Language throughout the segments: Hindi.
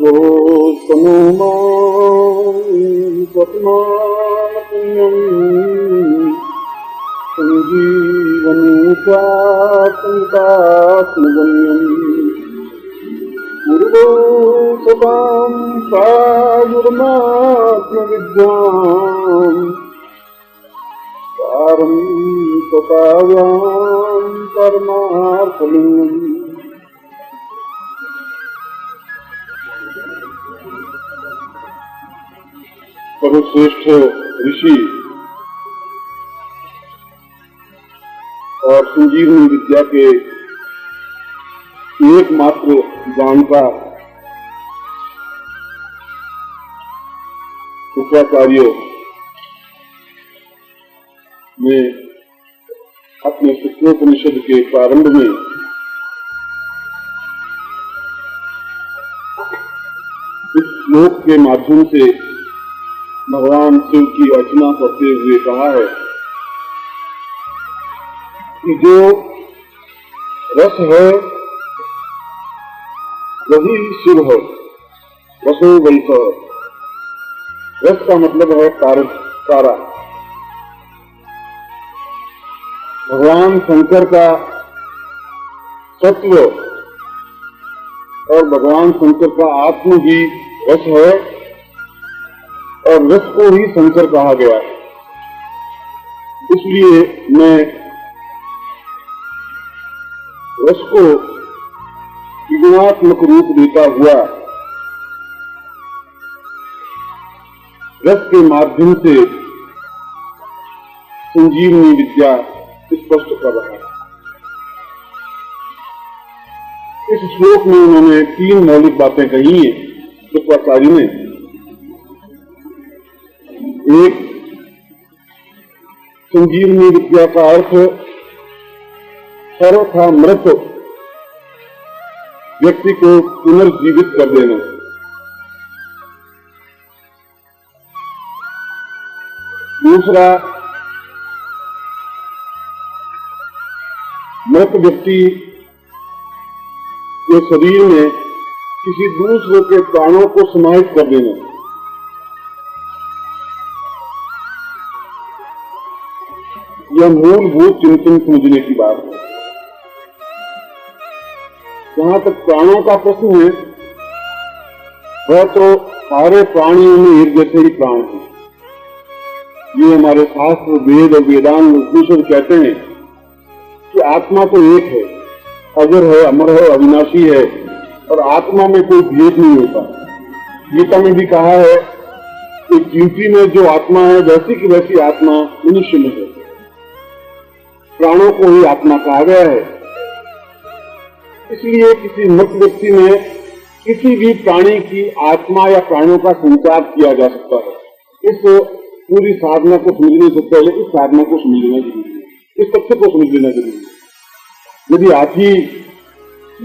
स्वप्नात्मन्यम् संजीवनोपात्मगम्यम् पूर्वो सदां प्रायुर्मात्मविद्याम् सारं स्वकाव्यां परमार्थलिङ्गम्। सर्वश्रेष्ठ ऋषि और संजीवनी विद्या के एकमात्र जानकार शुक्राचार्य ने अपने शुक्रोपनिषद के प्रारंभ में इस श्लोक के माध्यम से भगवान शिव की अर्चना करते हुए कहा है कि जो रस है वही शिव है। रसो वैस, रस का मतलब है तारा। भगवान शंकर का सत्व और भगवान शंकर का आत्म ही रस है और रस को ही शंकर कहा गया है। इसलिए मैं रस को विज्ञानात्मक रूप देता हुआ रस के माध्यम से संजीवनी विद्या स्पष्ट कर रहा है। इस श्लोक में उन्होंने 3 मौलिक बातें कही हैं शुक्राचार्य ने। एक, संजीवनी विद्या का अर्थ सर्वथा मृत व्यक्ति को पुनर्जीवित कर देना। दूसरा, मृत व्यक्ति के शरीर में किसी दूसरे के प्राणों को समाहित कर देना। यह मूलभूत चिंतन समझने की बात है। जहां तक प्राणों का प्रश्न है, वह तो सारे प्राणियों में एक जैसे ही प्राण है। ये हमारे शास्त्र, वेद और वेदांत उपनिषद कहते हैं कि आत्मा तो एक है, अजर है, अमर है, अविनाशी है और आत्मा में कोई भेद नहीं होता। गीता में भी कहा है कि चींटी में जो आत्मा है वैसी की वैसी आत्मा मनुष्य में है। प्राणों को ही आत्मा कहा गया है। इसलिए किसी मृत व्यक्ति में किसी भी प्राणी की आत्मा या प्राणों का संचार किया जा सकता है। इस पूरी साधना को समझने से पहले इस साधना को समझ लेना जरूरी है, इस तथ्य को समझ लेना जरूरी है। यदि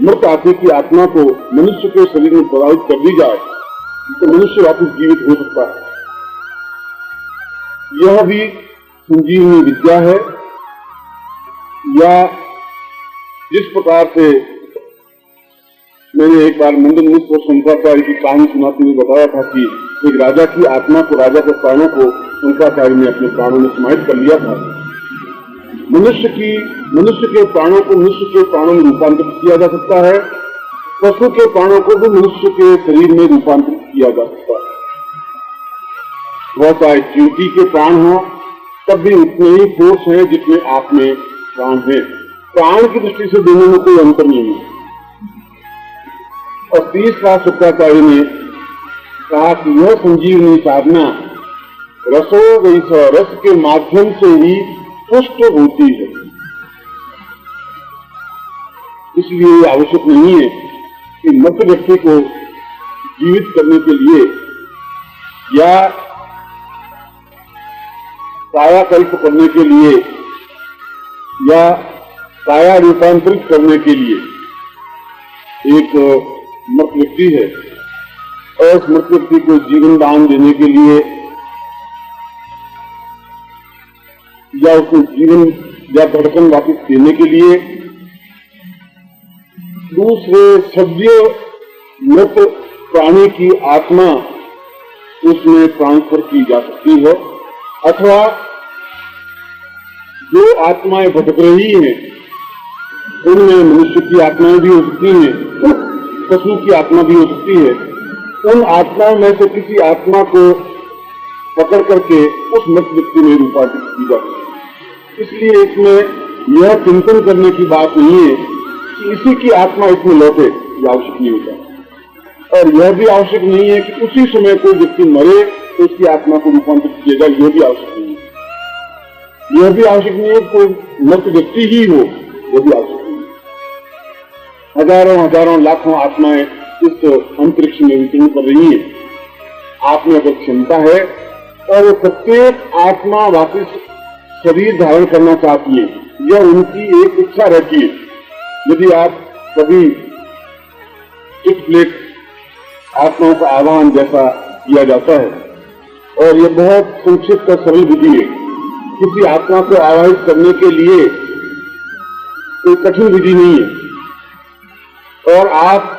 मृत हाथी की आत्मा को मनुष्य के शरीर में प्रभावित कर दी जाए तो मनुष्य वापस जीवित हो सकता है। यह भी संजीवनी विद्या है। या जिस प्रकार से मैंने एक बार मंडन मिश्र और शंकराचार्य की कहानी सुनाते हुए बताया था कि एक राजा की आत्मा को, राजा के प्राणों को शंकराचार्य ने अपने प्राणों में समाहित कर लिया था। मनुष्य के प्राणों को मनुष्य के प्राणों में रूपांतरित किया जा सकता है। पशु के प्राणों को भी मनुष्य के शरीर में रूपांतरित किया जा सकता है। वह चाहे चींटी के प्राण हो, तब भी उतने ही फोर्स है जितने आप में प्राण है। प्राण की दृष्टि से दोनों में कोई अंतर नहीं है। और तीसरा, शुक्राचार्य ने कहा कि यह संजीवनी साधना रसो वैस, रस के माध्यम से ही पुष्ट होती है। इसलिए आवश्यक नहीं है कि मृत व्यक्ति को जीवित करने के लिए या कायाकल्प करने के लिए या काया रूपांतरित करने के लिए एक मृत व्यक्ति है और उस मृत व्यक्ति को जीवन दान देने के लिए या उसको जीवन या धड़कन वापस देने के लिए दूसरे सभ्य मृत प्राणी की आत्मा उसमें ट्रांसफर की जा सकती है, अथवा जो आत्माएं भटक रही हैं उनमें मनुष्य की आत्माएं भी हो सकती हैं, पशु की आत्मा भी हो सकती है। उन आत्माओं में से किसी आत्मा को पकड़ करके उस मृत व्यक्ति में रूपांतरित की जा सकती है। इसलिए इसमें यह चिंतन करने की बात नहीं है कि इसी की आत्मा इसमें लौटे, यह आवश्यक नहीं होता। और यह भी आवश्यक नहीं है कि उसी समय कोई व्यक्ति मरे तो उसकी आत्मा को रूपांतरित किया जाए, यह भी आवश्यक नहीं है। यह भी आवश्यक नहीं है कोई मृत व्यक्ति ही हो, यह भी आवश्यक नहीं है। हजारों हजारों लाखों आत्माएं इस अंतरिक्ष में विचरण कर रही हैं। आप में अगर क्षमता है और वो प्रत्येक आत्मा वापिस शरीर धारण करना चाहती है, यह उनकी एक इच्छा रहती है। यदि आप कभी इस प्लेट आत्माओं का आह्वान जैसा किया जाता है, और यह बहुत संक्षिप्त और सरल विधि है। किसी आत्मा को आवाहित करने के लिए कोई कठिन विधि नहीं है, और आप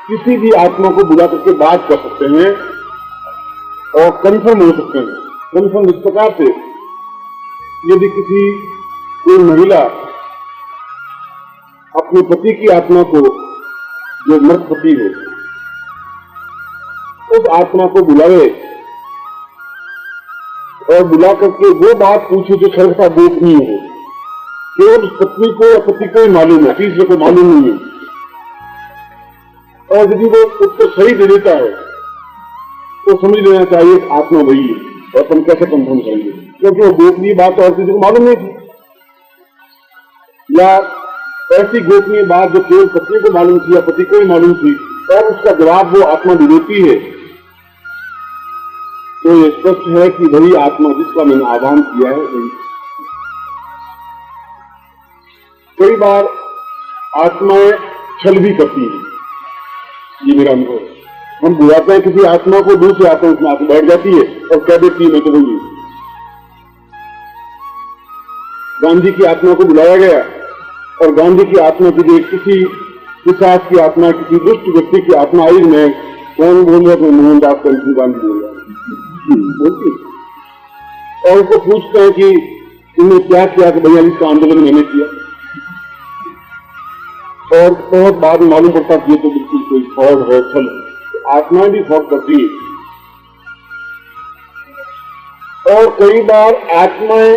किसी भी आत्मा को बुला करके बात कर सकते हैं और कंफर्म हो सकते हैं। कंफर्म इस प्रकार से, यदि कोई महिला अपने पति की आत्मा को, जो मृत पति हो, उस आत्मा को बुलावे और बुला करके वो बात पूछे जो सर्वथा गोपनीय हो, केवल उस पत्नी को या पति को ही मालूम है, तीसरे को मालूम नहीं है, और यदि वो उत्तर सही दे देता है तो समझ लेना चाहिए आत्मा वही है। और हम कैसे कंफर्म करेंगे, क्योंकि वो गोपनीय बात और किसी को मालूम नहीं थी, या ऐसी गोपनीय बात जो केवल पत्नी को मालूम थी या पति को ही मालूम थी, और उसका जवाब वो आत्मा दे देती है। तो ये स्पष्ट है कि वही आत्मा जिसका मैंने आह्वान किया है वही। कई बार आत्माएं छल भी करती हैं, ये मेरा अनुभव है। हम बुलाते हैं किसी आत्मा को, दूसरी आत्मा उसमें आके बैठ जाती है और कह देती है मैं तो वही। गांधी की आत्मा को बुलाया गया और गांधी की आत्मा की किसी पिशाच की आत्मा, किसी दुष्ट व्यक्ति की आत्मा आई, मैं कौन बोल रहा तो मोहनदास करमचंद गांधी बोल रहा बोलती, और उसको पूछते हैं कि तुमने क्या किया कि 42 का आंदोलन मैंने किया, और बहुत बाद में मालूम पड़ता कि ये तो बिल्कुल कोई फ्रॉड है, छल है। आत्माएं भी फ्रॉड करती है, और कई बार आत्माएं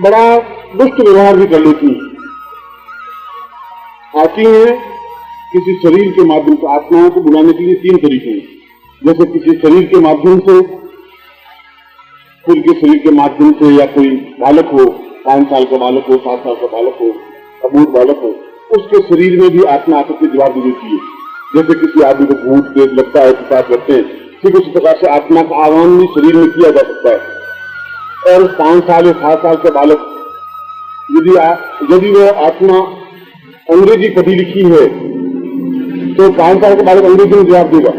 बड़ा दुष्ट व्यवहार भी कर लेती हैं। आती हैं किसी शरीर के माध्यम से। आत्माओं को बुलाने के लिए 3 तरीके हैं, जैसे किसी शरीर के माध्यम से, खुद के शरीर के माध्यम से, या कोई बालक हो, 5 साल का बालक हो, 7 साल का बालक हो, अबूझ बालक हो, उसके शरीर में भी आत्मा आकर के जवाब दे देती है। जैसे किसी आदमी को भूत प्रेत लगता है, पिशाच लगते हैं, ठीक उसी प्रकार से आत्मा का आह्वान भी शरीर में किया जा सकता है। और 5 साल या 7 साल का बालक, यदि वो आत्मा अंग्रेजी पढ़ी लिखी है तो 5 साल का बालक अंग्रेजी में जवाब देगा।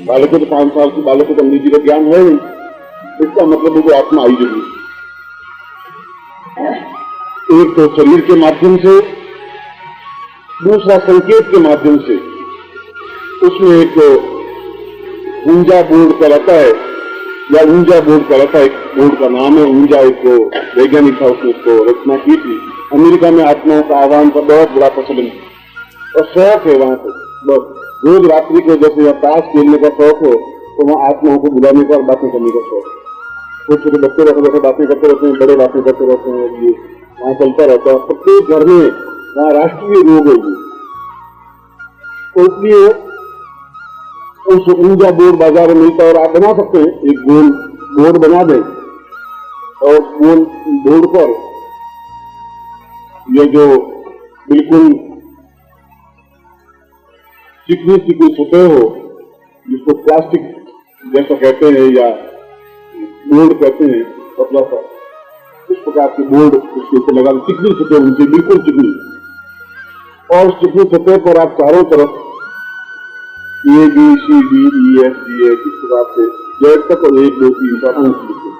बालक को तो 5 साल के बालक को तो अंग्रेजी का ज्ञान है नहीं, इसका मतलब है वो आत्मा आई जरूर। एक तो शरीर के माध्यम से, दूसरा संकेत के माध्यम से। उसमें एक ऊंजा बोर्ड का रहता है, या ऊंजा बोर्ड का रहता है, एक बोर्ड का नाम है ऊंजा, एक वैज्ञानिक था, उसने उसको रचना की थी। अमेरिका में आत्माओं का आह्वान का बहुत बड़ा प्रचलन है और शौक है वहां से। रोज रात्रि को जैसे यहाँ ताश खेलने का शौक हो, तो वहाँ आत्माओं को बुलाने का और बातें करने का शौक। छोटे छोटे बच्चे रहते बैठे बातें करते रहते हैं, बड़े बातें करते रहते हैं, ये वहाँ चलता रहता है। प्रत्येक घर में वहाँ राष्ट्रीय रोग है। तो इसलिए उस ऊंजा बोर्ड बाजार में मिलता है और आप बना सकते हैं। एक गोल बोर्ड बना दें और गोल बोर्ड पर ये जो बिल्कुल चिकनी सी कोई सतह हो, जिसको प्लास्टिक जैसा कहते हैं या बोर्ड कहते हैं, पतला सा, इस प्रकार के बोर्ड उसके ऊपर लगा, चिकनी सतह उनसे बिल्कुल चिकनी, और उस चिकनी सतह पर आप चारों तरफ ABCDEFGA इस प्रकार से जेड तक और 1 2 3 का अंक लिखे।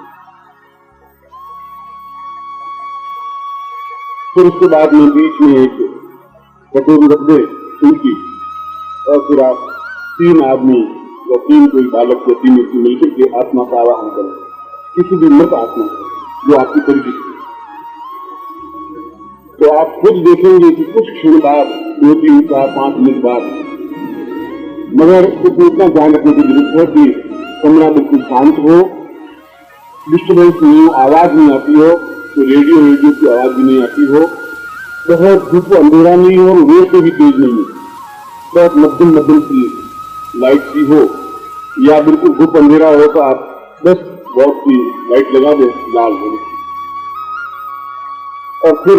फिर उसके बाद में बीच में एक कटोरी रख दे उनकी, और फिर आप 3 आदमी या 3 कोई बालक या 3 व्यक्ति मिलकर के आत्मा का आवाहन करें, किसी भी मृत आत्मा जो आपकी परिचित है। तो आप खुद देखेंगे कि कुछ क्षण बाद 2, 3, 4, 5 मिनट बाद, मगर इसमें इतना ध्यान रखने की जरूरत है कि कमरा बिल्कुल शांत हो, डिस्टर्बेंस नहीं हो, आवाज नहीं आती हो, तो रेडियो की आवाज भी नहीं आती हो, बहुत धूप अंधेरा नहीं हो और वेर से भी तेज नहीं हो, बहुत मध्यम सी लाइट सी हो, या बिल्कुल धूप अंधेरा हो तो आप बस बहुत सी लाइट लगा दें लाल हो, और फिर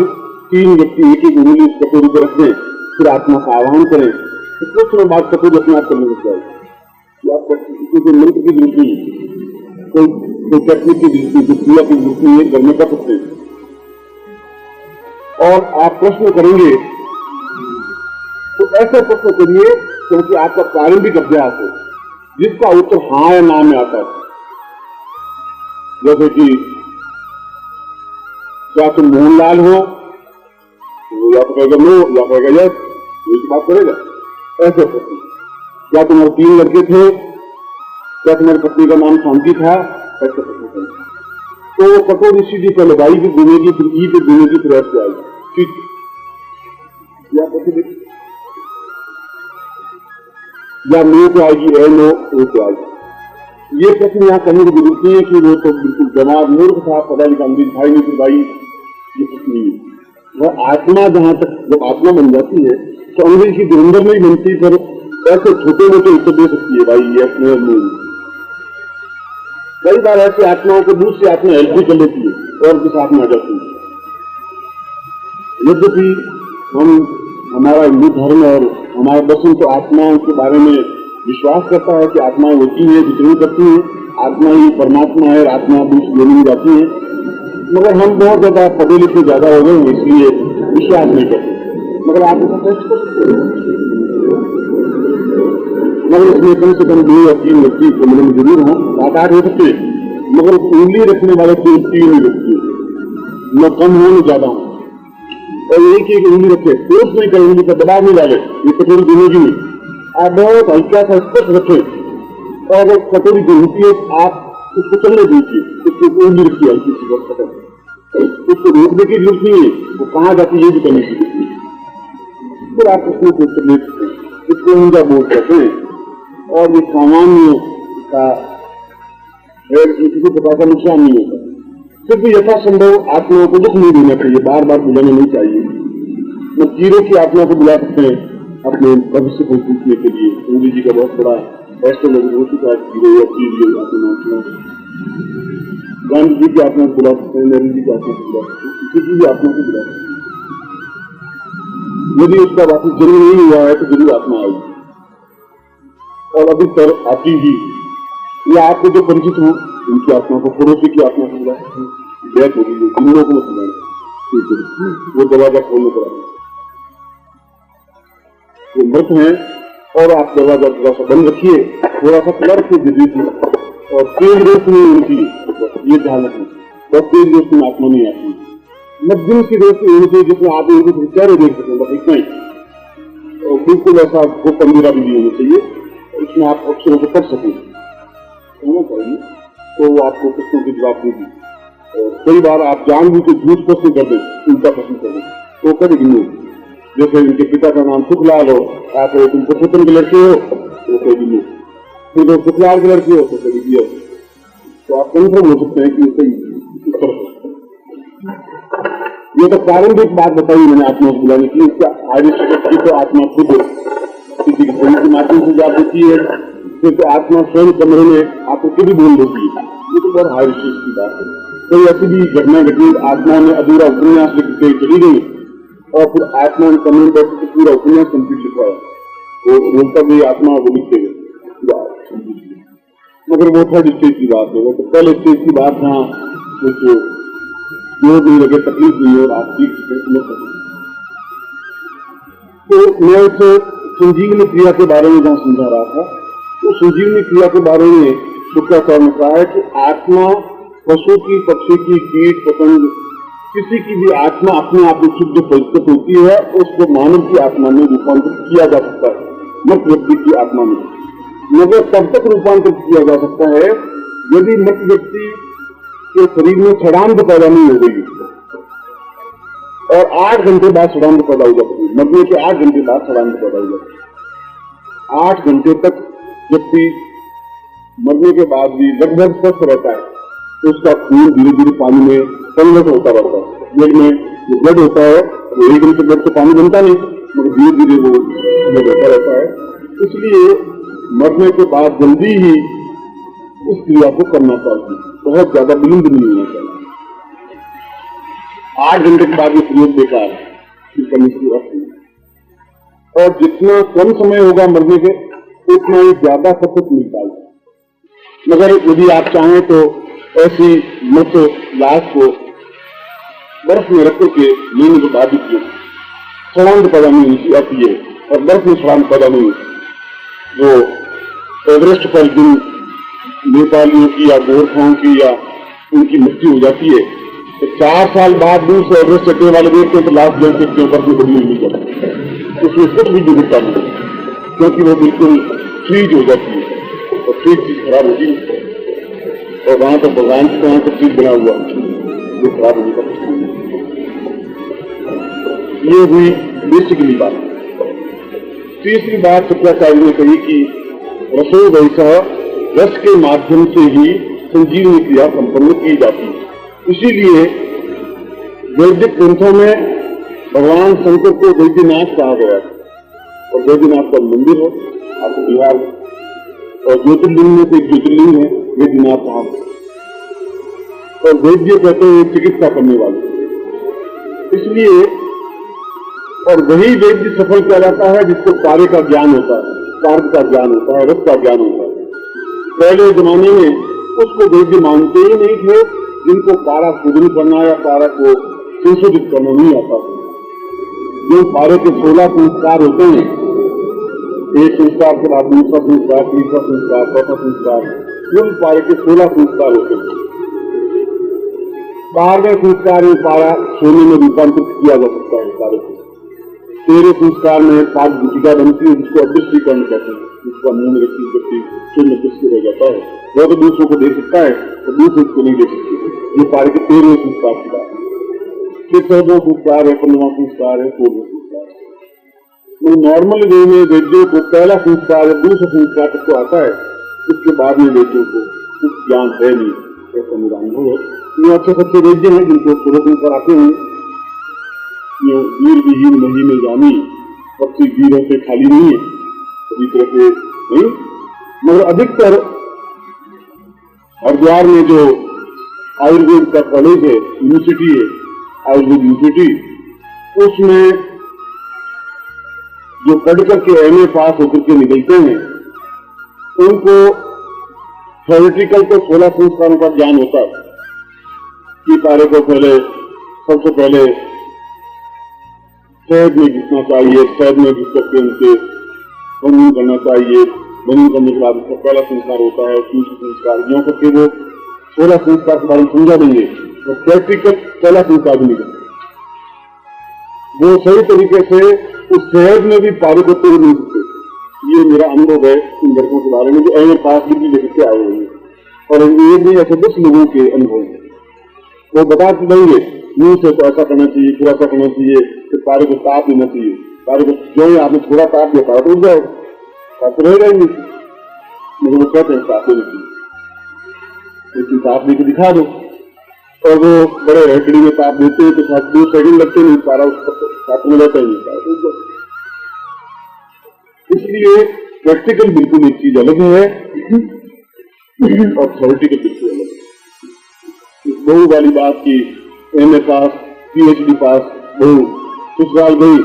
3 व्यक्ति एक उंगली इस कटोरी पर रख दें, फिर आत्मा का आह्वान करें, तो कुछ समय बाद कटोरी अपने आप करने लग जाएगी। आपको कोई मंत्र की जरूरत नहीं, कोई टेक्निक की जरूरत नहीं, कोई क्रिया की जरूरत नहीं है, करने कर सकते हैं। और आप प्रश्न करेंगे तो ऐसे प्रश्न करिए क्योंकि आपका प्रारंभिक अभ्यास है जिसका उत्तर हाँ या ना में आता है। जैसे कि क्या तुम मोहनलाल हो, वो या तो कहेगा नो या कहेगा यस, वही बात करेगा। ऐसे प्रश्न, क्या तुम्हारे 3 लड़के थे, क्या तुम्हारी पत्नी का नाम शांति था, ऐसे प्रश्न। तो कटोरी सीधी पहले वाई पे घूमेगी, फिर ई पे घूमेगी, फिर एस पे आएगी, ठीक या नो पे आएगी, ए नो ओ पे आएगी। ये प्रश्न यहाँ करने की जरूरत नहीं है कि वो तो बिल्कुल जवाब मूर्ख था, पता नहीं अंग्रेज भाई नहीं, फिर भाई ये प्रश्न नहीं है। वह आत्मा जहां तक जब आत्मा बन जाती है तो अंग्रेज की धुरंधर नहीं बनती, पर ऐसे छोटे मोटे उत्तर दे सकती है, भाई ये अपने नहीं। कई बार ऐसी आत्माओं को दूसरी आत्मा हेल्प भी कर लेती है और किस आत्मा आ जाती है। यद्यपि हमारा हिंदू धर्म और हमारा दर्शन तो आत्माओं के बारे में विश्वास करता है कि आत्माएं होती है, विचरण करती है, आत्मा ही परमात्मा है और आत्मा दूसरी लेने में जाती है, मगर हम बहुत ज्यादा पढ़े लिखे ज्यादा हो गए इसलिए विश्वास नहीं करते। मगर आप इसका टेस्ट कर सकते हैं, मगर इसमें कम से कम 2 या 3 व्यक्ति कमरे में जरूर हों, 7-8 हो सकते हैं, मगर उंगली रखने वाले 3 व्यक्ति न कम हो न ज्यादा हो, और एक उंगली रखे, फोर्स नहीं करें, उंगली का दबाव नहीं डाले, ये कटोरी घूमेगी नहीं, आप बहुत हल्का सा स्पर्श रखें, और अगर कटोरी घूमती है आप उसको चलने दीजिए, उसको उंगली रखिए हल्की सी बस, उसको रोकने की जरूरत नहीं है, वो कहाँ जाती है ये भी करने की जरूरत नहीं। फिर आप उसमें कुछ ले सकते हैं, इसको ऊंचा बोल सकते हैं, और ये सामान्य का किसी प्रकार का नुकसान नहीं होता। फिर भी यथासंभव आत्माओं को दुख नहीं देना चाहिए, बार बार बुलाना नहीं चाहिए। कीड़ों की आत्मा को बुला सकते हैं अपने भविष्य को पूछने के लिए। मोदी जी का बहुत बड़ा ऐसे लोग हो चुका है, कीड़े या कीड़े गांधी जी की आत्मा को बुला सकते हैं, नेहरू जी की आत्मा को बुला सकते हैं, किसी भी आत्मा को बुला सकते हैं। यदि उसका वापस जन्म नहीं हुआ है तो जरूर आत्मा आएगी, और अधिकतर आती ही, या आपको जो परिचित हो उनकी आत्मा को, पड़ोसी की आत्मा को बुला सकते हैं। डेथ होगी, जिन लोगों को बुलाना, वो दरवाजा खोलने पर आए, वो मृत हैं, और आप दरवाजा थोड़ा सा बंद रखिए, थोड़ा सा खुला रखिए जल्दी, और तेज रोशनी उनकी, ये ध्यान रखें, बहुत तेज रोशनी आत्मा नहीं आती, मध्यम की रोशनी होनी चाहिए जिसमें आप उनके चेहरे देख सकें, बस इतना ही। और बिल्कुल ऐसा खूब अंधेरा भी नहीं होना चाहिए, इसमें आप अक्षरों को पढ़ सकें, होना चाहिए, तो वो आपको प्रश्नों की जवाब देगी। कई बार आप जानबूझ के झूठ प्रश्न कर दें, उल्टा प्रश्न कर दें, तो कभी नहीं। जैसे उनके पिता का नाम सुखलाल हो, आप तुम पुरुषोत्तम के लड़के हो, तो कभी नहीं, फिर वो सुखलाल के लड़के हो तो कभी भी हो, तो आप कंफर्म हो सकते हैं कि सही उत्तर हो। ये तो प्रारंभिक बात बताई मैंने आत्मा को बुलाने की। इसका आयुष की तो आत्मा खुद किसी के ध्वनि के माध्यम से जवाब देती है, फिर तो आत्मा स्वयं कमरे में आपको खुद ही बोल देती है। ये तो बहुत हाई विशेष की बात है। कोई ऐसी भी घटना घटी, आत्मा ने अधूरा उपन्यास लिख के चली गई और फिर आत्मा ने कमरे में बैठ के पूरा उपन्यास कंप्लीट लिखवाया, वो बोलता गई आत्मा वो लिखते गए, मगर वो थर्ड स्टेज की बात है। वो तो पहले स्टेज की बात जहाँ कुछ जोर नहीं लगे, तकलीफ नहीं हो, आप ठीक समझ सकते। तो मैं उसे संजीवनी क्रिया के बारे में जहाँ समझा रहा था, तो संजीवनी क्रिया के बारे में शुक्राचार्य ने कहा है कि आत्मा पशु की, पक्षी की, कीट पतंग, किसी की भी आत्मा अपने आप में शुद्ध परिचित होती है, उसको मानव की आत्मा में रूपांतरित किया जा सकता है। मृत व्यक्ति की आत्मा में, मगर तब तक रूपांतरित किया जा सकता है यदि मृत व्यक्ति के शरीर में षडांत पैदा नहीं हो गई और 8 घंटे बाद षडांत पैदा हो जाती है। मरने के 8 घंटे बाद षडांत पैदा हो जाती है। 8 घंटे तक व्यक्ति मरने के बाद भी लगभग स्वस्थ रहता है, तो उसका खून धीरे धीरे पानी में कन्वर्ट होता रहता है। ब्लड में जो ब्लड होता है वो एकदम से ब्लड से पानी बनता नहीं, मगर धीरे धीरे वो ब्लड होता रहता है। इसलिए मरने के बाद जल्दी ही इस क्रिया को करना चाहिए, बहुत ज्यादा विलंब नहीं होना चाहिए। 8 घंटे के बाद ये प्रयोग बेकार है, करने की जरूरत नहीं। और जितना कम समय होगा मरने के उतना ही ज्यादा सतत मिलता है। मगर यदि आप चाहें तो ऐसी मृत लाश को बर्फ में रख करके लेने के बाद ही षडांत पैदा नहीं होती आती है, और बर्फ में षडांत पैदा नहीं होती। वो एवरेस्ट पर जिन नेपालियों की या गोरखाओं की या उनकी मृत्यु हो जाती है, तो 4 साल बाद दूर से एवरेस्ट चढ़ने वाले देखते हैं तो लाश जल सकते हैं, बर्फ में बदली नहीं जाती, उसमें कुछ भी जरूरत नहीं, क्योंकि वो बिल्कुल फ्रीज हो जाती है और फ्रीज चीज खराब होती है। और वहां तो भगवान की वहां तो चीज बना हुआ जो खराब होने का कुछ नहीं। ये हुई बेसिकली बात। तीसरी बात शुक्राचार्य ने कही कि रसो वैसा रस के माध्यम से ही संजीवनी क्रिया संपन्न की जाती है। इसीलिए वैदिक ग्रंथों में भगवान शंकर को वैद्यनाथ कहा गया है, और वैद्यनाथ का मंदिर है आपको बिहार में, और ज्योतिर्लिंग में एक ज्योतिर्लिंग है वैद्यनाथ साहब, और वैद्य कहते हैं चिकित्सा करने वाले। इसलिए और वही वैद्य सफल किया जाता है जिसको कार्य का ज्ञान होता है, कार्य का ज्ञान होता है, रस का ज्ञान होता है। पहले जमाने में उसको वैद्य मानते ही नहीं थे जिनको पारा शोधन करना या पारा को संशोधित करना नहीं आता था। जो पारे के 16 संस्कार होते हैं, एक संस्कार के बाद दूसरा संस्कार, तीसरा संस्कार, चौथा संस्कार, कुल पारे के 16 संस्कार होते हैं। 12वें संस्कार में पारा सोने में रूपांतरित किया जा सकता है पारे को। 13 संस्कार में पाद गुटिका बनती है जिसको अदृष्टिकरण कहते हैं, जिसका मुंह में रखी व्यक्ति शून्य दृष्टि हो जाता है, वो तो दूसरों को देख सकता है तो दूसरे को नहीं देख सकते। ये पारे के 13वें संस्कार की बात है। फिर 14वां संस्कार है, 15वां संस्कार है, 16वां संस्कार है। नॉर्मल वे में वैद्यों को पहला संस्कार या दूसरा संस्कार तक तो आता है, उसके बाद में वैद्यों को कुछ ज्ञान है नहीं, ऐसा मेरा अनुभव है। ये अच्छे सच्चे वैद्य हैं जिनको 16 संस्कार आते हैं। वीर विहीन मही में जानी, पक्षी वीरों से खाली नहीं है, सभी तरह से नहीं। मगर अधिकतर हरिद्वार में जो आयुर्वेद का कॉलेज है, यूनिवर्सिटी है, आयुर्वेद यूनिवर्सिटी, उसमें जो पढ़ करके एमए पास होकर के निकलते हैं उनको थ्योरेटिकल तो 16 संस्कारों का ज्ञान होता है कि पारे को पहले सबसे पहले शहद में घिसना चाहिए, शहद में घिस करके उनसे बंधन करना चाहिए, बंधन करने के बाद उसका पहला संस्कार होता है, दूसरा संस्कार, जो करके वो 16 संस्कार के बारे में समझा देंगे और प्रैक्टिकल पहला संस्कार भी नहीं करते। वो सही तरीके से उस शहद में भी पारे को तोड़ नहीं सकते। ये मेरा अनुभव है इन लड़कों के बारे में जो एमए पास डिग्री लेकर के आए हुए हैं, और ये भी ऐसे 10 लोगों के अनुभव है। वो बता देंगे मुंह से तो ऐसा करना चाहिए, फिर ऐसा करना चाहिए, फिर पारे को ताप देना चाहिए, पारे को जो है आपने थोड़ा ताप दिया पारा टूट जाएगा, ताप रहेगा ही नहीं। मगर वो कहते हैं ताप देना चाहिए, लेकिन ताप देकर दिखा दो, और वो बड़े हड्डी में ताप देते हैं तो 2 सेकंड लगते नहीं, पारा ताप में रहता ही नहीं, पारा टूट जाता। इसलिए प्रैक्टिकल बिल्कुल एक चीज अलग है और थ्योरेटिकल बिल्कुल अलग है। बहु वाली बात की एमए पास, पीएचडी पास, बहु ससुराल गई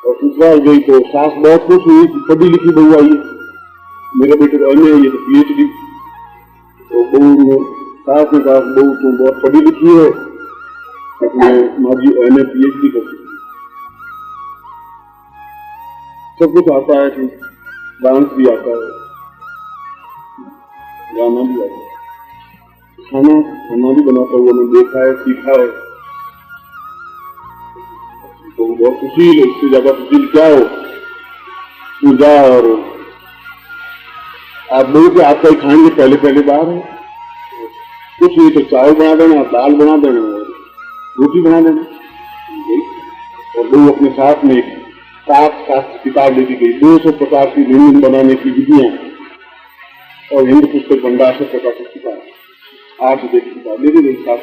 और ससुराल गई तो सास बहुत खुश हुई, पढ़ी लिखी बहू आई, मेरे बेटे को एमए, ये तो पीएचडी। तो बहू ने सास ने कहा बहू तुम बहुत पढ़ी लिखी है, अपने माँ जी एमए पीएचडी करती, सब कुछ आता है, कि डांस भी आता है, गाना भी आता है, खाना भी बनाता हुआ मैंने देखा है, सीखा है, तो बहुत सुशील, इससे ज्यादा सुशील क्या हो। पूजा और आप लोगों के हाथ का ही खाएंगे पहले पहले बार है, कुछ नहीं तो चावल बना देना, दाल बना देना और रोटी बना देना। और लोग अपने साथ में एक शास्त्र किताब लेके गई, 250 की व्यंजन बनाने की विधियां और हिंद पुस्तक भंडार से प्रकाशित किताब, 8 की किताब लेके गई साथ।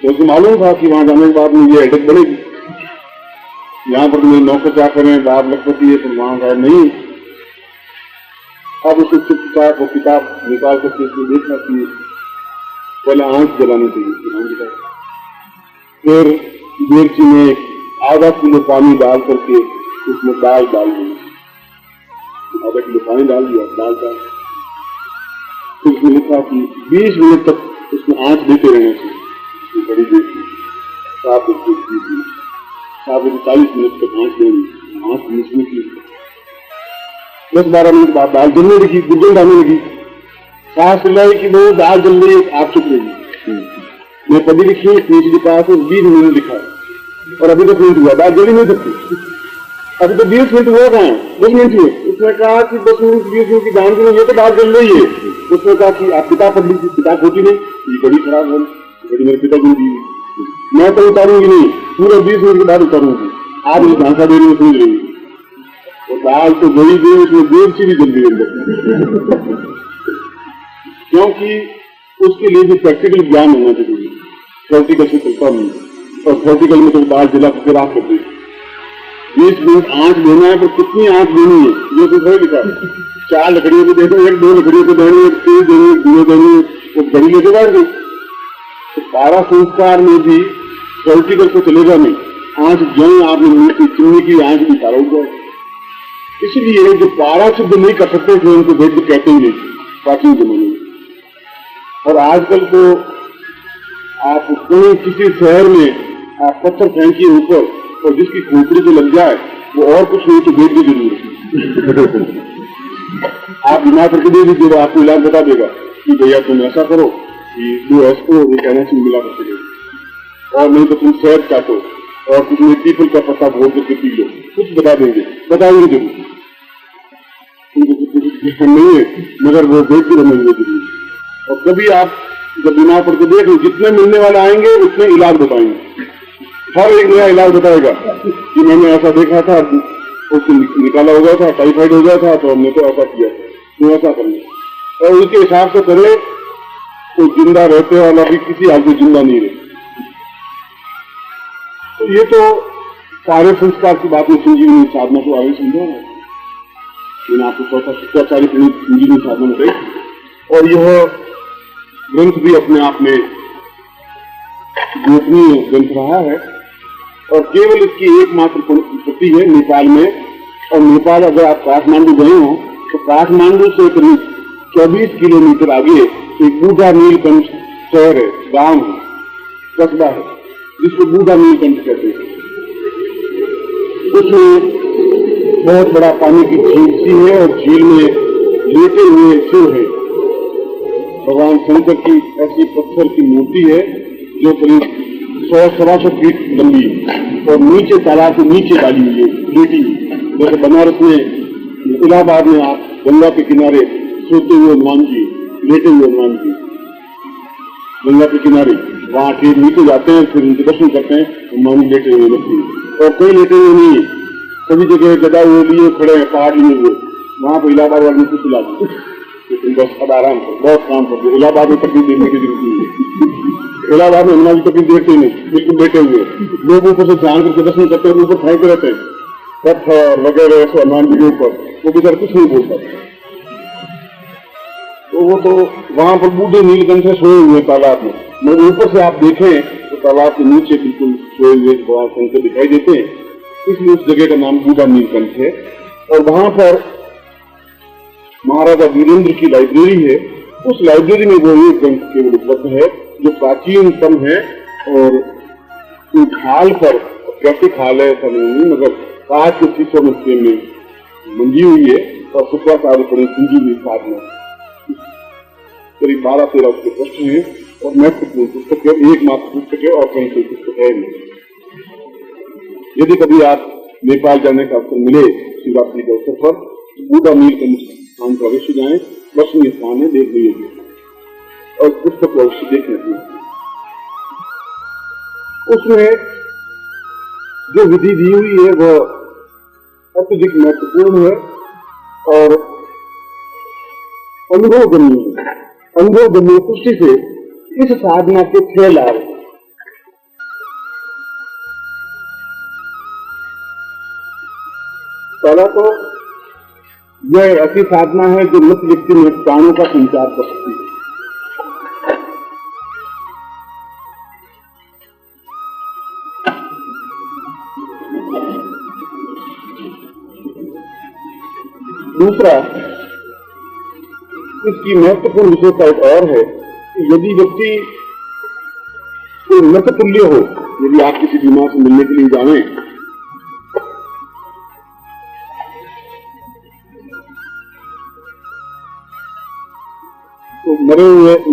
तो मालूम था कि वहां जाने के बाद में ये हेडेक बढ़ेगी, यहाँ पर मेरे नौकर क्या करें, बाप लखपति है, तो वहां गए नहीं। अब उसे चुपचाप वो किताब निकाल करके उसमें देखना चाहिए, पहले आंख जलानी चाहिए, फिर मिर्ची में आधा किलो पानी डाल करके उसमें दाल डाल दी, आधा किलो पानी डाल दिया, दाल डाल, फिर उसने लिखा कि 20 मिनट तक उसमें आंच देते रहना चाहिए, बड़ी देर की 7 से 20 मिनट, 7 से 40 मिनट तक आंच देनी, आंच मिचने की 10-12 मिनट बाद दाल जलने लगी, गुजर डालने लगी, सांस लाई कि वो दाल जल रही, आप चुप रही। मैं कभी लिखी नीचे लिखा है 20 मिनट लिखा है और अभी तक मिनट हुआ, दाल जल ही नहीं सकती, अभी तो 20 मिनट हुआ कहाँ, 10 मिनट हुए। उसने कहा कि 10 मिनट 20 मिनट की दाल ये तो दाल जल रही है। उसने कहा कि आप किताब पढ़ लीजिए, किताब होती नहीं, ये बड़ी खराब है, बड़ी मेरे पिता की दी, मैं तो उतारूंगी नहीं, पूरा 20 मिनट के बाद उतारूंगी, आप ये झांसा दे रही है, सुन रही है, दाल तो गई गई, उसमें देर से भी जल रही है, क्योंकि उसके लिए भी प्रैक्टिकल ज्ञान होना जरूरी है, थ्योरेटिकल से चलता नहीं, और थ्योरेटिकल में तो दाल जला करके राख करते 20 मिनट आंच देना है, पर कितनी आंच देनी है ये तो थोड़ी लिखा है, 4 लकड़ियों को देखो, 1-2 लकड़ियों को देनी, 1 तेज देनी, 2 देनी, वो घड़ी लेके बैठ गई। तो पारा संस्कार में भी थ्योरेटिकल से चलेगा नहीं, आंच जो आपने चिमनी की आंच भी पारा उठ जाए। इसलिए जो पारा शुद्ध नहीं कर सकते थे उनको वैद्य कहते ही नहीं प्राचीन जमाने में। और आजकल तो आप कहीं किसी शहर में आप पत्थर फेंकिए ऊपर और जिसकी खोपड़ी को लग जाए वो और कुछ नहीं तो वैद्य जरूर है। आप बिना करके दे दीजिए, वो आपको इलाज बता देगा कि भैया तुम ऐसा करो कि 2 को एक एनएसी मिला करके दे, और नहीं तो तुम शहद काटो और कुछ पीपल का पत्ता घोल करके पी लो, कुछ बता देंगे, बताएंगे जरूर, नहीं है मगर वो वैद्य बनने जरूर। और कभी आप जब बीमार पड़ के देख लो, जितने मिलने वाले आएंगे उतने इलाज बताएंगे, हर एक नया इलाज बताएगा कि मैंने ऐसा देखा था, उसको निकाला हो गया था, टाइफाइड हो गया था, तो हमने तो ऐसा किया था, तो ऐसा करना, और उसके हिसाब से करे तो जिंदा रहते वाला भी किसी हाल में जिंदा नहीं रहते। तो ये तो कार्य संस्कार की बात में संजीवनी साधना को आगे समझा है, मैंने आपको चौथा शुक्राचार्य संजीवनी साधना में कही। और यह ग्रंथ भी अपने आप में गोपनीय ग्रंथ रहा है, और केवल इसकी एकमात्र प्रति है नेपाल में। और नेपाल अगर आप काठमांडू गए हो तो काठमांडू से करीब 24 किलोमीटर आगे एक बूढ़ा नीलकंठ शहर है, गांव है, कस्बा है, जिसको बूढ़ा नीलकंठ कहते हैं। उसमें बहुत बड़ा पानी की झील सी है और झील में लेटे हुए शिव है, भगवान शंकर की ऐसी पत्थर की मूर्ति है जो करीब 100-125 फीट लंबी है और नीचे तालाब के नीचे डाली हुई है, लेटी हुई। जैसे बनारस में इलाहाबाद में आप गंगा के किनारे सोते हुए हनुमान जी, लेटे हुए हनुमान जी गंगा के किनारे, वहां फिर नीचे जाते हैं, फिर उनके दर्शन करते हैं, हनुमान जी लेटे हुए लगते हैं। और कोई लेटे हुए नहीं है, सभी जगह गदा हुए लिए खड़े हैं, पहाड़ लिए हुए, वहां पर इलाहाबाद वाले को सुला देते, बस अब आराम कर, बहुत काम करते। इलाहाबाद में तकलीफ देखने की जरूरत नहीं है, इलाहाबाद में हनुमान जी तकलीफ देखते नहीं, बिल्कुल बैठे हुए लोग ऊपर से ध्यान करके दर्शन करते हैं, ऊपर फेंकते रहते हैं पत्थर वगैरह ऐसे हनुमान जी के ऊपर, वो बेचारा कुछ नहीं बोलता। तो वो तो वहां पर बूढ़े नीलकंठ से सोए हुए तालाब में, मगर ऊपर से आप देखें तो तालाब के नीचे बिल्कुल सोए हुए भगवान शंकर दिखाई देते हैं, इसलिए उस जगह का नाम बूढ़ा नीलकंठ है। और वहां पर महाराजा वीरेंद्र की लाइब्रेरी है, उस लाइब्रेरी में वो एक ग्रंथ केवल उपलब्ध है जो प्राचीनतम है। और खाल पर, कैसे खाल है ऐसा नहीं, मगर कांच के शीशों में मंजी हुई है, और शुक्राचार्य पढ़ी संजीवनी साधना, करीब 12-13 उसके प्रश्न है, और महत्वपूर्ण पुस्तक है, एकमात्र पुस्तक है और कहीं कोई पुस्तक है नहीं। यदि कभी आप नेपाल जाने का अवसर मिले शिवरात्रि के अवसर पर, बूढ़ा मील के स्थान पर अवश्य जाएं, दर्शनीय स्थान है, देखने योग्य और पुस्तक को अवश्य देखने चाहिए। उसमें जो विधि दी हुई है वह अत्यधिक महत्वपूर्ण है और अनुभवगम्य है। अनुभवगम्य दृष्टि से इस साधना के 6 लाभ हैं। पहला तो यह ऐसी साधना है जो मृत व्यक्ति में प्राणों का संचार कर सकती है। दूसरा, इसकी महत्वपूर्ण विशेषता एक और है कि यदि व्यक्ति कोई मृत तुल्य हो, यदि आप किसी बीमार से मिलने के लिए जाएं तो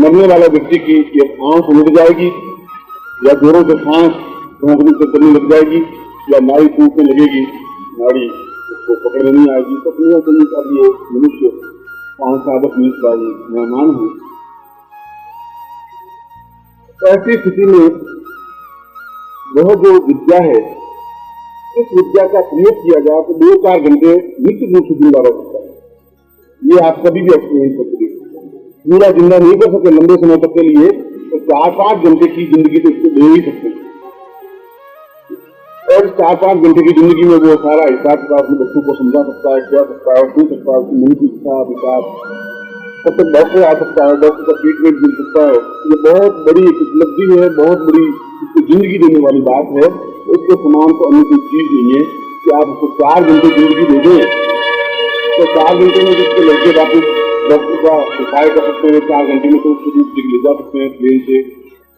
मरने वाला व्यक्ति की आंख उड़ जाएगी या जोरों से सांस रोकने से करने लग जाएगी या नाड़ी टूटने लगेगी, नाड़ी उसको पकड़ने नहीं आएगी। तो पूरा करने का भी मनुष्य 5-7 मिनट का मेहमान है। ऐसी स्थिति में वह जो विद्या है, इस विद्या का प्रयोग किया जाए तो 2-4 घंटे निश्चित रूप से जिंदा रह सकता है। ये आप कभी भी एक्सपीरियंस कर सकते, पूरा जिंदा नहीं कर सकते लंबे समय तक के लिए, तो 4-5 घंटे की जिंदगी तो इसको दे ही सकते हैं। और 4-5 घंटे की जिंदगी में वो सारा हिसाब किताब अपने बच्चों को समझा सकता है, क्या सकता है, सुन सकता है, उसकी मन की इच्छा विकास, तब तक डॉक्टर आ सकता है, डॉक्टर का ट्रीटमेंट मिल सकता है। ये बहुत बड़ी उपलब्धि है, बहुत बड़ी इसको जिंदगी देने वाली बात है। उसके समान तो अन्य कोई चीज नहीं है कि आप उसको 4 घंटे जिंदगी दे दें तो 4 घंटे में जिसके लड़के वापस डॉक्टर का उपाय कर सकते हैं, 4 घंटे में तो उसको ले जा सकते हैं प्लेन से।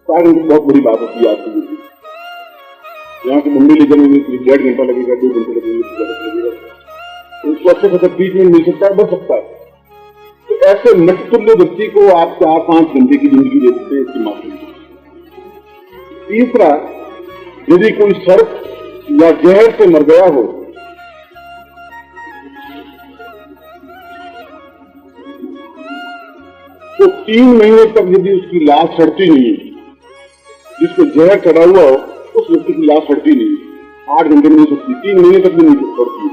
4 घंटे बहुत बड़ी बात होती है आपकी जिंदगी। यहाँ से मुंबई ले जाने में 1.5 घंटा लगेगा, 2 घंटे लगेगा, उसको अच्छे से ट्रीटमेंट मिल सकता है, बच सकता है। तो ऐसे मृतुल्य व्यक्ति को आप 4-5 घंटे की जिंदगी दे सकते हैं इसके माध्यम से। तीसरा, यदि कोई सर्प या जहर से मर गया हो तो 3 महीने तक यदि उसकी लाश सड़ती नहीं, जिसको जहर चढ़ा हुआ हो उस व्यक्ति की लाश सड़ती नहीं, 8 घंटे में नहीं सड़ती, 3 महीने तक भी नहीं सड़ती।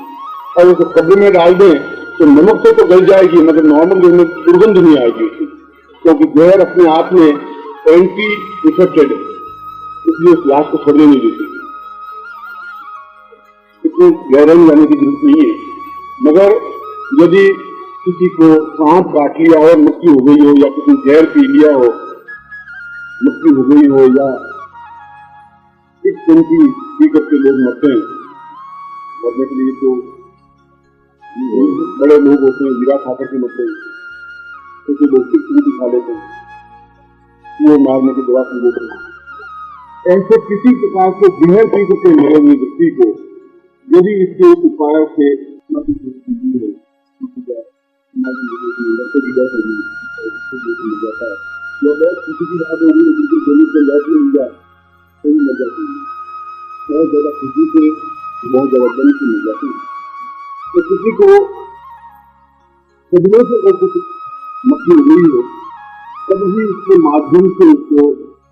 और उसे कब्र में डाल दें तो नमक से तो गल जाएगी मगर नॉर्मल में दुर्गंध नहीं आएगी उसकी, क्योंकि जहर अपने आप में एंटी इफेक्टेड है, इसलिए उस लाश को सड़ने नहीं देती। इतनी गहराई में जाने की जरूरत नहीं है। मगर यदि किसी को सांप काट लिया हो, मृत्यु हो गई हो, या किसी जहर पी लिया हो, मृत्यु हो गई हो, या इस दिन की पी करके लोग मरते हैं, मरने के लिए तो बड़े लोग होते हैं, जीरा खा करके मरते हैं, क्योंकि लोग भी खा लेते हैं, वो मारने की दवा पी लेते हैं। ऐसे किसी प्रकार से जहर पी करके मरे हुए व्यक्ति को यदि इसके उपाय से बहुत ज्यादा खुशी से बहुत जबरदस्त मिल जाती है। तो किसी को सदमे से अगर कुछ मछली हुई हो तब भी उसके माध्यम से उसको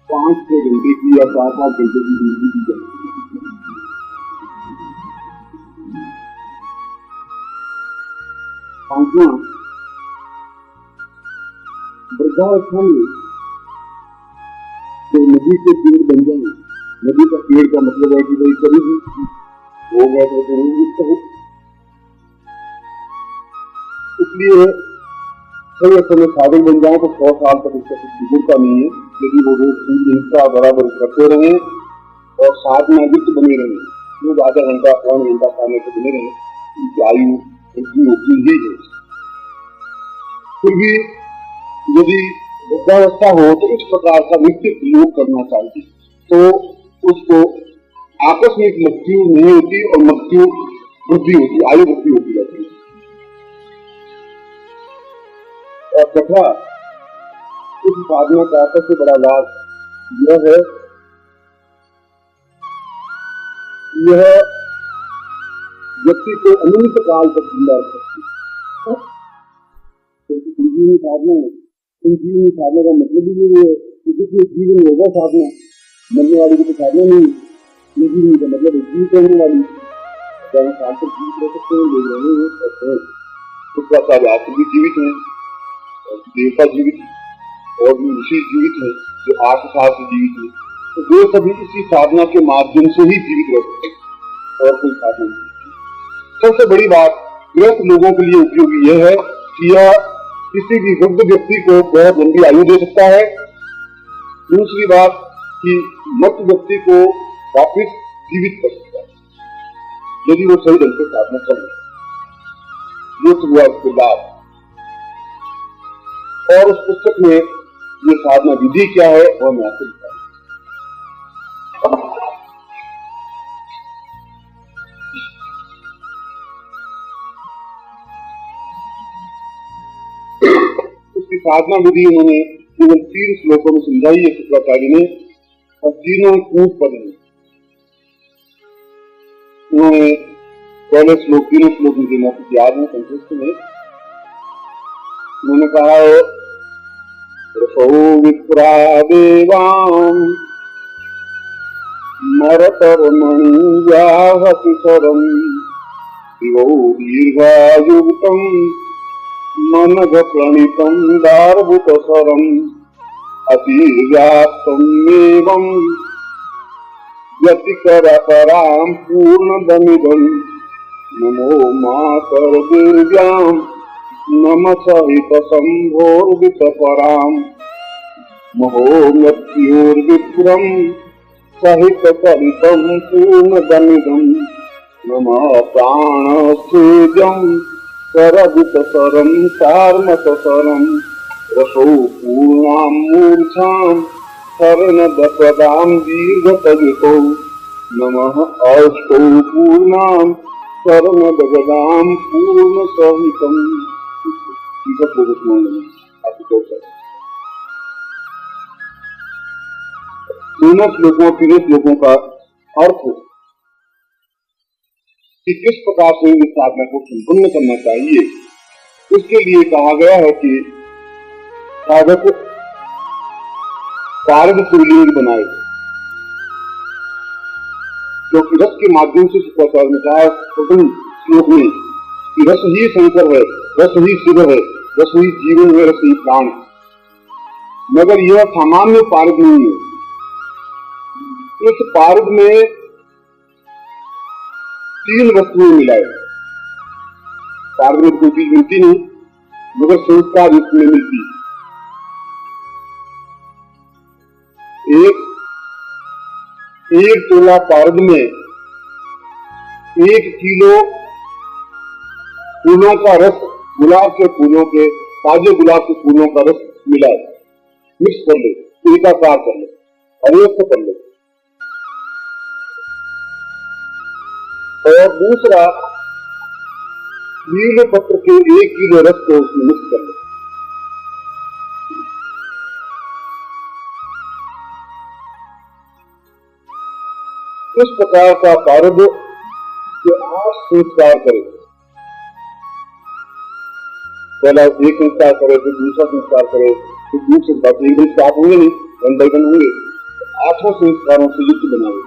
5-6 घंटे की या 4-5 घंटे की जिंदगी दी जाती है। पांचवा, वृद्धावस्था में जो नदी के पेड़ बन जाए, नदी का पेड़ का मतलब है कि भाई कभी भी हो गया तो इसलिए सही समय साधन बन जाए तो 100 साल तक उसका कुछ बिगड़ता नहीं है, यदि वो रोज 3 घंटा बराबर करते रहे और साधना युक्त बने रहे, रोज आधा घंटा 1 घंटा खाने से बने रहे, उनकी आयु वृद्धि होती ही है। फिर भी यदि वृद्धावस्था हो तो इस प्रकार का नित्य प्रयोग करना चाहिए, तो उसको आकस्मिक मृत्यु नहीं होती और मृत्यु वृद्धि होती, आयु वृद्धि होती जाती है। और तथा इस साधना का सबसे बड़ा लाभ यह है, यह व्यक्ति को अनंत काल तक जिंदा रख सकती है। संजीवनी साधना है, संजीवनी साधना का मतलब ही ये है कि जिसमें जीवन होगा साधना, मरने वाली की साधना नहीं। संजीवनी का मतलब जीवित रहने वाली, साल तक जीवित रह सकते हैं, लोग रहे हैं, उस प्रकार आप भी जीवित हैं, देवता जीवित है और ऋषि जीवित है जो 8 साल से जीवित है, तो वे सभी इसी साधना के माध्यम से ही जीवित रह सकते हैं और कोई साधना नहीं। सबसे बड़ी बात गृहस्थ लोगों के लिए उपयोगी यह है कि यह किसी भी वृद्ध व्यक्ति को बहुत लंबी आयु दे सकता है। दूसरी बात कि मृत व्यक्ति को वापिस जीवित कर सकता है यदि वो सही ढंग से साधना कर रहे। ये तो हुआ उसके लाभ। और उस पुस्तक में ये साधना विधि क्या है वो मैं आपको बताऊंगा। उसकी साधना विधि उन्होंने केवल 3 श्लोकों में समझाई है शुक्राचार्य ने, और तीनों कूट पद हैं। उन्होंने पहले श्लोक 3 श्लोक मुझे आपको याद है संस्कृत में। उन्होंने कहा है रसो विप्रा देवां मरतरमणिव्याहति सरं दिवो दीर्घायुक्तं मनघ प्रणीतं दार्भुतसरम् अतिव्याप्तमेवं व्यतिकरपरां पूर्णदमिदं नमो मातर्देव्यां नम सहित शंभोर्वितपराम् महो मृत्योर्विक्रम सहित सरितं पूर्णदमिदं नमः प्राणस्तेजं सरवितसरं सार्मतसरं रसो पूर्णां मूर्छां शरणदपदां दीर्घतजितो नमः अष्टौ पूर्णां शरणदगदां पूर्णसहितं। तीनों श्लोकों का अर्थ कि किस प्रकार से इस साधना को संपन्न करना चाहिए, इसके लिए कहा गया है कि साधक पारद शिवलिंग बनाए, क्योंकि रस के माध्यम से शुक्राचार्य ने कहा प्रथम श्लोक में कि रस ही शंकर है, रस ही शिव है, रस ही जीवन है, रस ही प्राण है। मगर यह सामान्य पारद नहीं है। इस पारद में 3 वस्तुएं मिलाए। पारद में कोई चीज मिलती नहीं, मगर संस्कार इसमें मिलती। एक तोला पारद में 1 किलो फूलों का रस, गुलाब के फूलों के, ताजे गुलाब के फूलों का रस मिलाए, मिक्स कर ले, एकाकार कर ले, अवयस्त कर ले। और दूसरा नीले पत्र के 1 किलो रस को उसमें मिक्स कर ले। इस प्रकार का पारद के 8 संस्कार करे। पहला एक संस्कार करे, फिर दूसरा संस्कार करे, फिर दूसरे संस्कार, एक दिन स्टार्ट होंगे नहीं, 1 by 1 होंगे, 8 संस्कारों से युक्त बनाए।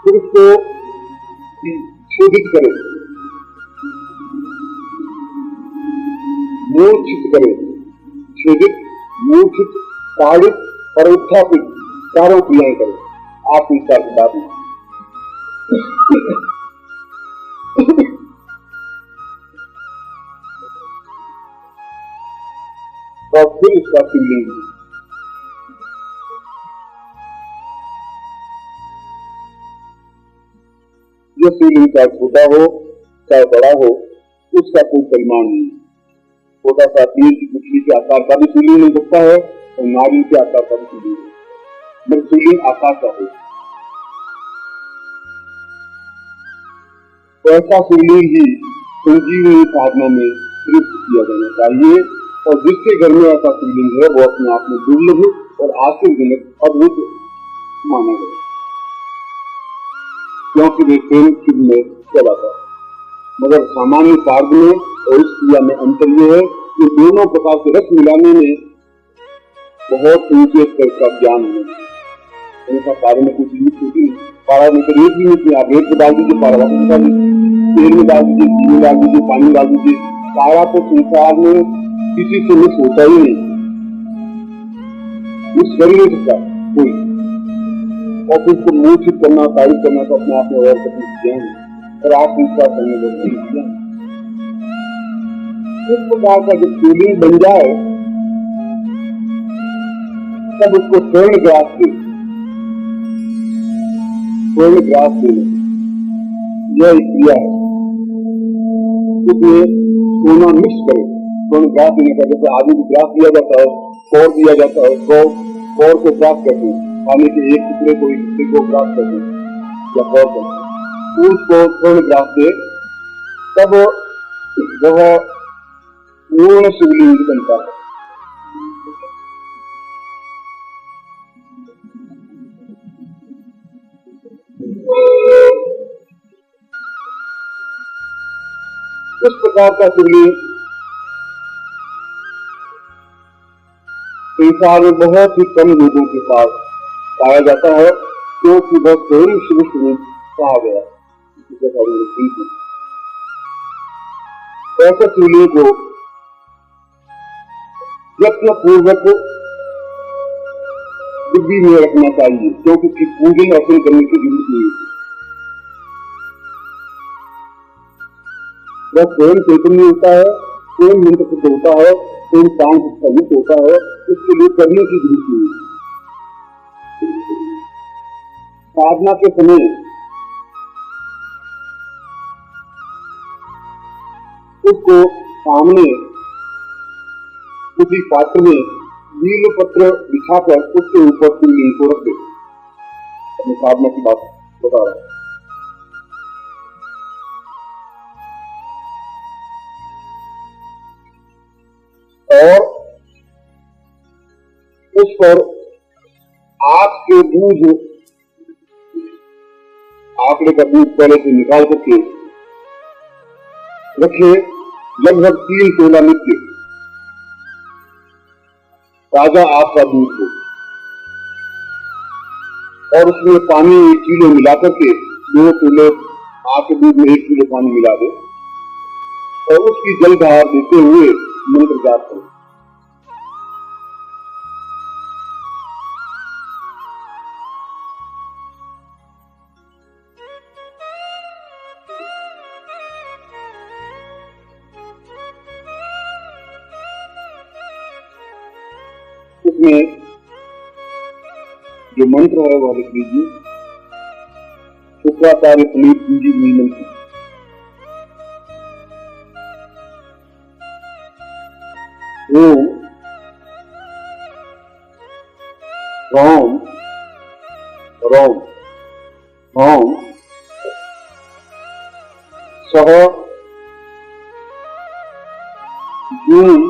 फिर उसको शोधित करे, मूर्छित करे, शोधित, मूर्छित, ताड़ित और उत्थापित, चारों क्रियाएं करे। 8 संस्कार के बाद और फिर इसका शिवलिंग। यह शिवलिंग चाहे छोटा हो चाहे बड़ा हो, उसका कोई परिमाण नहीं। छोटा सा तीर की पुतली के आकार का भी शिवलिंग मिल सकता है और नारियल के आकार का भी शिवलिंग, मगर शिवलिंग आकार का हो। तो ऐसा शिवलिंग ही संजीवनी साधना में प्रयुक्त किया जाना चाहिए, और जिसके घर में ऐसा शिवलिंग है वो अपने आप में दुर्लभ और आश्चर्यजनक अद्भुत माना गया। क्योंकि वे प्रेम युग में चला था। मगर सामान्य कार्य में और इस क्रिया में अंतर यह है कि दोनों प्रकार के रस मिलाने में बहुत ऊंचे स्तर का ज्ञान है। उनका कार्य में कुछ यूज होती नहीं, पारा में तो रेत भी नहीं थी, आप रेत में डाल दीजिए, पारा वापस डाल दीजिए, तेल में डाल दीजिए, घी में डाल दीजिए, पानी में डाल दीजिए, पारा तो संसार में किसी से मिक्स होता ही नहीं, मिक्स कर ही नहीं सकता कोई। और फिर उसको मूर्छित करना, तारीफ करना तो अपने आप में और कठिन किया है, और आप संस्कार करने को नहीं किया। इस प्रकार का जब फीलिंग बन जाए तब उसको स्वर्ण ग्रास दे, स्वर्ण ग्रास देना यह क्रिया है। उसमें सोना मिक्स करे, स्वर्ण ग्रास देने का, जैसे आदि को ग्रास दिया जाता है, कौर दिया जाता है, कौर को ग्रास करते हैं, खाने के एक टुकड़े को एक टुकड़े को ग्रास करते हैं या कौर करते हैं, उसको स्वर्ण ग्रास दे, तब वह पूर्ण शिवलिंग बनता है। इस प्रकार का शिवलिंग संसार में बहुत ही कम लोगों के पास पाया जाता है, क्योंकि वह स्वयं शिव स्वरूप कहा गया। ऐसे शिवलिंग को यत्न पूर्वक बुद्धि में रखना चाहिए, क्योंकि उसकी पूजन अर्चन करने की जरूरत नहीं है। वह स्वयं चैतन्य होता है, स्वयं मंत्र सिद्ध होता है, स्वयं प्राण स्थगित होता है, उसके लिए करने की जरूरत नहीं है। साधना के समय उसको सामने किसी पात्र में नील पत्र बिछाकर उसके ऊपर शिवलिंग को रख दे। अपनी साधना की बात बता रहा है। और उस पर आंख के दूध, आंकड़े का दूध पहले से निकाल करके रखे, लगभग 3 तोला नित्य ताजा आंख का दूध हो, और उसमें पानी 1 किलो मिला करके 2 किलो आंख के दूध में 1 किलो पानी मिला दे, और उसकी जलधार देते हुए मंत्र जाप करें। उसमें जो मंत्र है वह लिख लीजिए, शुक्राचार्य पुनीत पूंजी मंत्र। ओम रोम रोम ओम सह गुम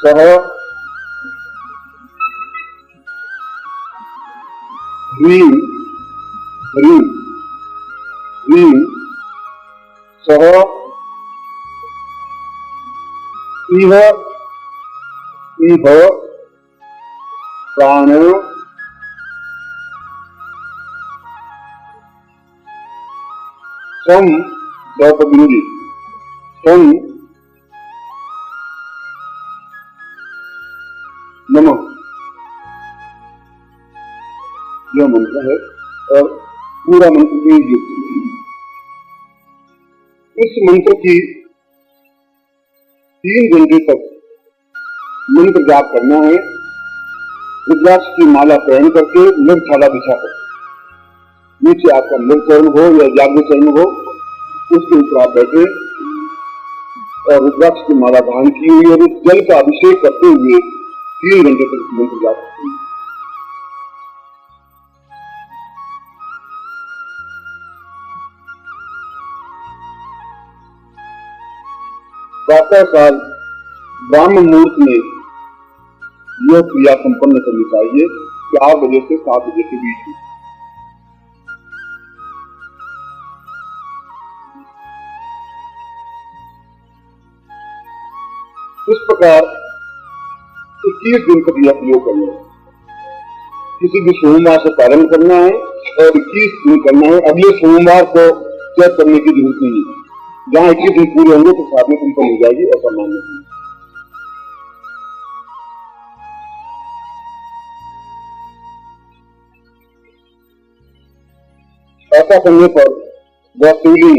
सह ह्रीं ह्रीं ह्रीं सह इह इह प्राण सम द्रौपदी सम नमः, यह मंत्र है। और पूरा मंत्र इस मंत्र की 3 घंटे तक मंत्र जाप करना है। रुद्राक्ष की माला पहन करके मृगशाला बिछाकर, नीचे आपका मृगचरण हो या जागृचरण हो, उसके ऊपर आप बैठे और रुद्राक्ष की माला धारण की हुई और उस जल का अभिषेक करते हुए 3 घंटे तक मंत्र जाप करते हैं। प्रातः काल ब्राह्म मुहूर्त में यह क्रिया संपन्न करनी चाहिए 4 बजे से 7 बजे के बीच में। इस प्रकार 21 दिन तक यह प्रयोग करना है। किसी भी सोमवार से प्रारंभ करना है और 21 दिन करना है। अगले सोमवार को चेक करने की जरूरत नहीं है। जहां 21 दिन पूरे होंगे तो साधना संपन्न हो जाएगी, ऐसा मानना है। ऐसा करने पर वह शिवलिंग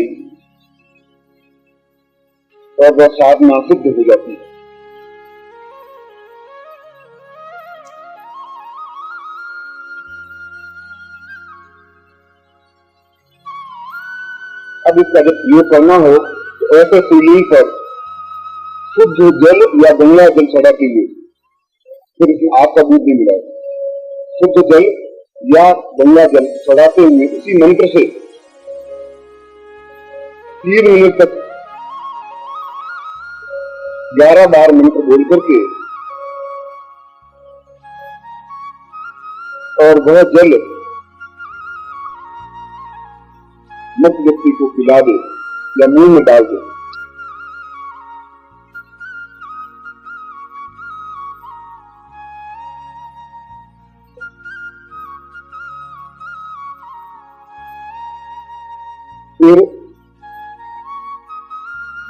और वह साधना सिद्ध हो जाती है। अब इसका जब प्रयोग करना हो तो ऐसे शिवलिंग पर शुद्ध जल या गंगा जल चढ़ाते हुए, फिर इसमें आग का दूध नहीं मिलाएगा, शुद्ध जल या गंगा जल चढ़ाते हुए उसी मंत्र से 3 मिनट तक 11 बार मंत्र बोल करके और वह जल मत व्यक्ति को पिला दे या मुंह में डाल दे। फिर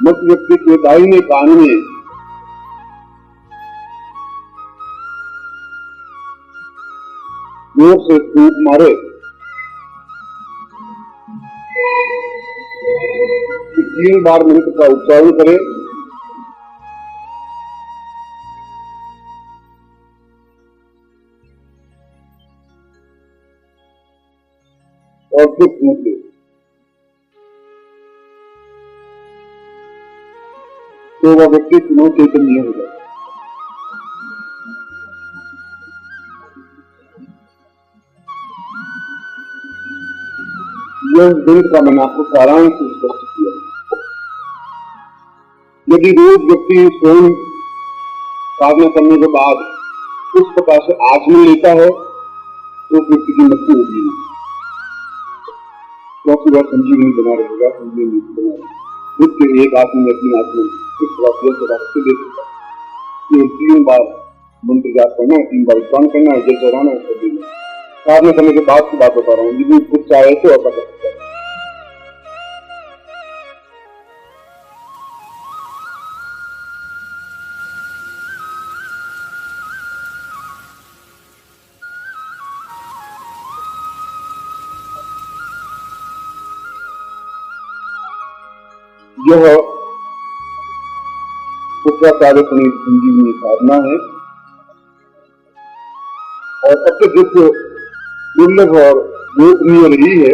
मत व्यक्ति के दाहिने कान में जोर से फूंक मारे, 3 बार मंत्र का उच्चारण करे और फिर फूंक दे। तो वह व्यक्ति पुनः चैतन्य हो जाए। यह दिन का मैंने आपको सारांश स्पष्ट किया। यदि रोज व्यक्ति स्वयं साधना करने के बाद उस प्रकार से आचमन लेता है तो उस व्यक्ति की मृत्यु होगी नहीं, क्योंकि वह संजीवनी बना रहेगा, संजीवनी बना रहेगा। नित्य एक आत्मा में अपनी आत्मा इस प्रकार से दे सकता है। 3 बार मंत्र जाप करना है, 3 बार उच्चारण करना है, जल चढ़ाना है। साधना करने के बाद की बात बता रहा हूँ, यदि खुद चाहे तो ऐसा कर सकता है। यह उपचार्य संजीवनी साधना है और अत्यधिक दुर्लभ और गोपनीय रही है।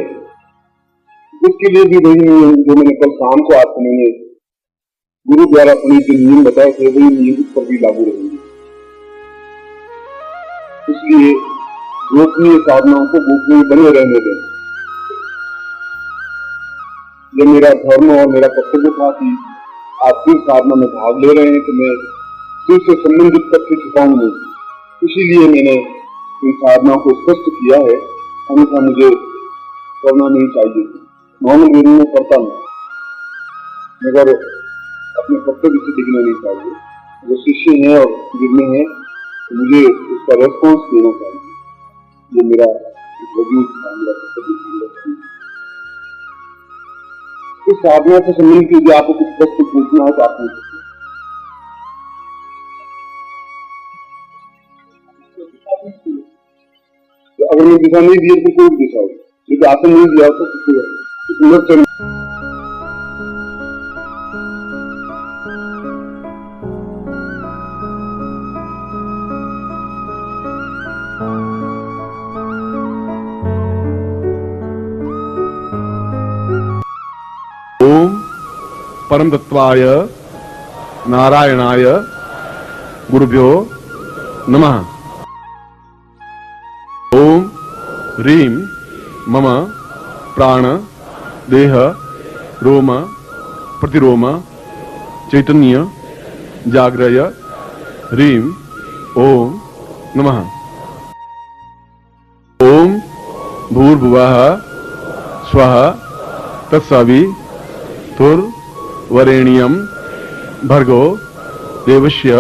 इसके लिए भी वही नियम जो मैंने कल शाम को आपको मैंने गुरु द्वारा अपने जो नियम बताए थे वही नियम इस पर भी लागू रहेंगे। इसलिए गोपनीय साधनाओं को गोपनीय बने रहने दें। यह मेरा धर्म और मेरा कर्तव्य था कि आप किस साधना में भाग ले रहे हैं तो मैं फिर से संबंधित तथ्य छुपाऊं नहीं। इसीलिए मैंने इन साधनाओं को स्पष्ट किया है, अन्यथा मुझे करना नहीं चाहिए। नॉर्मल वे में करता नहीं, मगर अपने कर्तव्य से दिखना नहीं चाहिए। जो शिष्य हैं और गिरने हैं तो मुझे उसका रेस्पॉन्स देना चाहिए। ये मेरा वजूद था, मेरा कर्तव्य। इस साधना से संबंधित यदि आपको कुछ प्रश्न पूछना है तो आप पूछ सकते हैं। तो अगर मैं दिशा नहीं दिए तो कोई दिशा हो, यदि आसन नहीं दिया तो कुछ परम तत्वाय नारायणाय गुरुभ्यो नमः। ओम ह्रीं मम प्राण देह रोम प्रतिरोम चैतन्य जाग्रय ह्रीं ओम नमः। ओम भूर्भुवः स्वः तत्सवितुर्वरेण्यं भर्गो देवस्य